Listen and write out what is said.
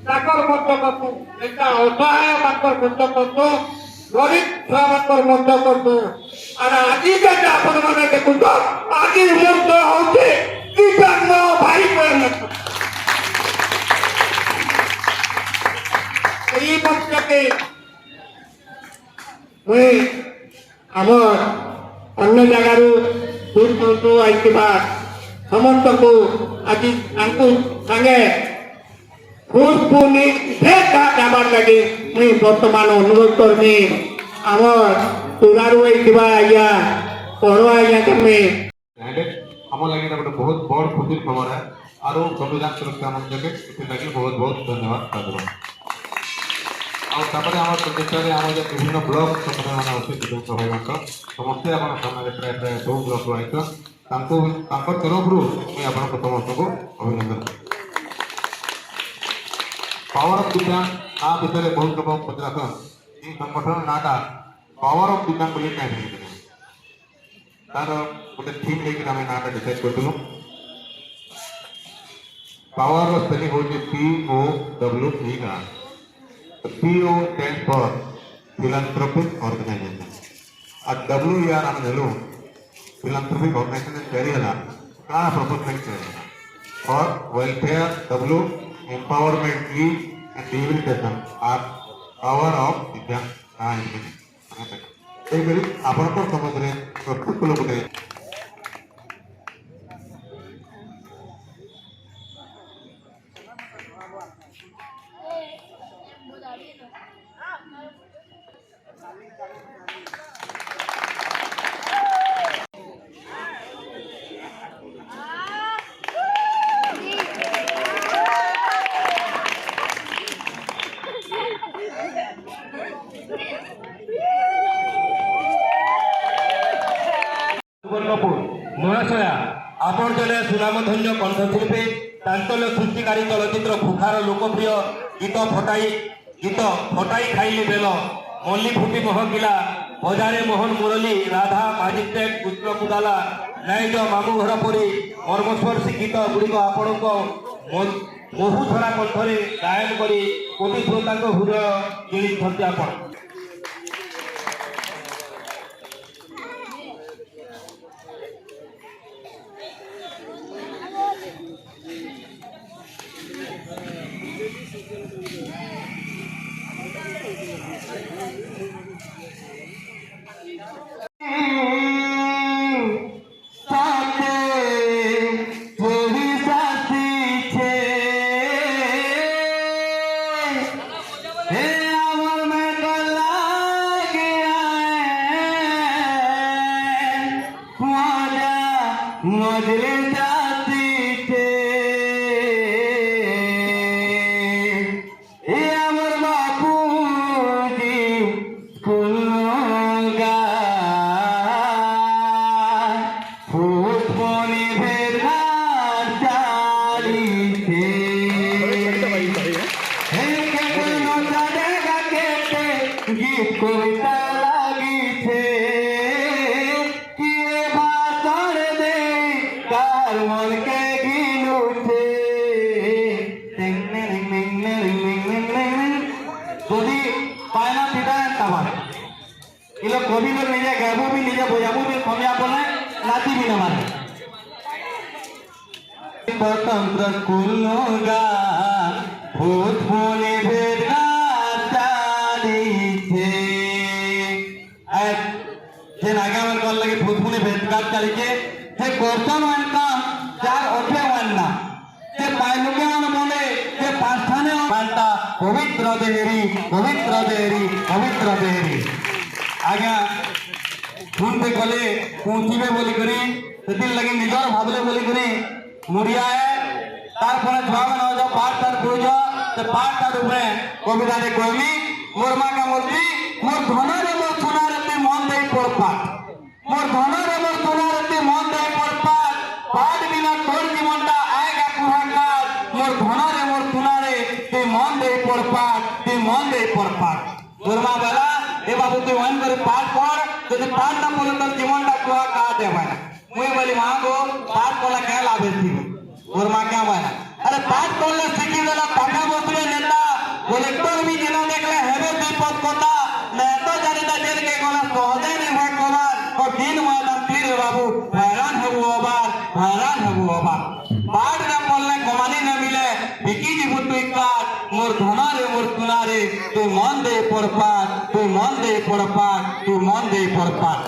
চাকর মধ্য করতো একটা অসহায় মাত্র মধ্য করতো গরিব মাত্র মধ্য করতো আর আজিকা আপনারা দেখুন তো আজির মধ্য হচ্ছে দিব্যাঙ্গ ভাই বোন এই মধ্যে মুই আমার অন্য জায়গার দূর দূর আইবা ସମସ୍ତଙ୍କୁ ଆଜି ତାଙ୍କୁ ସାଙ୍ଗେ ଭେଟ ଦେବାର ଲାଗି ମୁଇଁ ବର୍ତ୍ତମାନ ଅନୁରୋଧ କରମି ଆମର ତୁଗାରୁ ହେଇଥିବା ଆଜ୍ଞା ପଢ଼ବା ଆଜ୍ଞା ତମେ আমার লাগে এটা ଗୋଟେ ବହୁତ ବଡ଼ ଖୁସିର ଖବର है और संविधान सुरक्षा मंत्री ସେଥିଲାଗି ବହୁତ ବହୁତ ଧନ୍ୟବାଦ ତାଙ୍କର ଆଉ ତାପରେ ଆମର ପ୍ରଚେଷ୍ଟାରେ ଆମର ଯେ ବିଭିନ୍ନ ବ୍ଲକ ସଂଗଠନମାନେ ଅଛି ବିଧାୟକ ଭାଇମାନଙ୍କ ସମସ୍ତେ ଆପଣ ସାମ୍ନାରେ ପ୍ରାୟ ପ୍ରାୟ ସବୁ ବ୍ଲକରୁ ଆଇଛ ତାଙ୍କର ତରଫରୁ ମୁଁ ଆପଣଙ୍କ ସମସ୍ତଙ୍କୁ ଅଭିନନ୍ଦନ ପାୱାର ଅଫ୍ ଦିବ୍ୟାଙ୍ଗ ଆ ବିଷୟରେ ବହୁତ ଲୋକ ପଚାରସନ୍ এই ସଂଗଠନ ନାଁଟା ପାୱାର ଅଫ୍ ଦିବ୍ୟାଙ୍ଗ ବୋଲି କାହିଁ ଦେଇଥିଲେ ତାର ଗୋଟେ ଥିମ୍ ନେଇକି ଆମେ ନାଁଟା ଡିସାଇଡ୍ କରିଥିଲୁ ପାୱାରର ସ୍ପେଲିଂ ହେଉଛି POWE ଗାଁ PO stands for philanthropic organization और WER ଆମେ ନେଲୁ philanthropic organization ତିଆରି ହେଲା କାଣା ପ୍ରପୋଜ କରି ତିଆରି ହେଲା for welfare W empowerment E and rehabilitation are power of दिव्यांग এইভাবে ଆପଣଙ୍କ ସମାଜରେ ପ୍ରତ୍ୟେକ ଲୋକରେ মহাশয়া আপন জনে সুনামধন্য কণ্ঠশিল্পী চাঞ্চল্য সৃষ্টিকারী চলচ্চিত্র খুখার লোকপ্রিয় গীত ফটাই খাইলি বেল মল্লি ফুটি মহকিলা বজারে মোহন মুরলী রাধা মাজিস্ট্রেট পুষ্প মুদালা নাইজ মামু ঘর পরি মর্মস্পর্শী গীত গুড়িক ଆପଣଙ୍କ ବହୁଧରା କଣ୍ଠରେ ଗାୟନ କରି କୋଟି ଶ୍ରୋତାଙ୍କ ହୃଦୟ କିଣିଛନ୍ତି ଆପଣ নাচিবি না মানে স্বতন্ত্র কুলো গান ভূত মনে ভেদা চালিছে যে নাগে আমার কল লাগে ভূত মনে ভেদঘাত চালিছে যে করছন ওয়ান কাম যার ওঠে ওয়ান না যে পাইলুকে মানে বলে যে পাঁচখানে গানটা পবিত্র দেহেরি পবিত্র দেহেরি পবিত্র দেহেরি আজ্ঞা শুনতে গলে পৌঁছিবে বলি করি সেদিন লাগি নিজর ভাবলে বলি করি মুড়িয়া তারপরে ছুয়াবে না যাও পাঠ তার বুঝ সে পাঠ তার উপরে কবিতারে কইমি মোর মা কা বলছি মোর ধনরে মোর সোনারে তুই মন দেই পড় পাঠ মোর ধনরে মোর সোনারে তুই মন দেই পড় পাঠ পাঠ বিনা তোর জীবনটা আয়েগা কুহাকার মোর ধনরে মোর সোনারে তুই মন দেই পড় পাঠ তুই মন দেই পড় পাঠ মোর মা বলা এ বাবু তুই মন করে পাঠ পড় যদি পাঠ না পড়ে তোর জীবনটা কুহাকার দেবে না মুই বলি মা গো পাঠ পড়লে কে লাভ হয়েছিল ওর মা क्या बना अरे पाठ पढ़ले सीखी देला पाठा बसले नेता बोले तोर भी जेना देखले हेबे विपद कोता मैं तो जाने ता जेल के कोना सहजे नहीं भाग कोबार और दिन मैदान फिर बाबू हैरान हबू ओबार पाठ ना पढ़ले कमानी न मिले बिकी जी बुतुई काट मोर धना रे मोर सुना रे तू मन दे पढ़ पाठ तू मन दे पढ़ पाठ तू मन दे पढ़ पाठ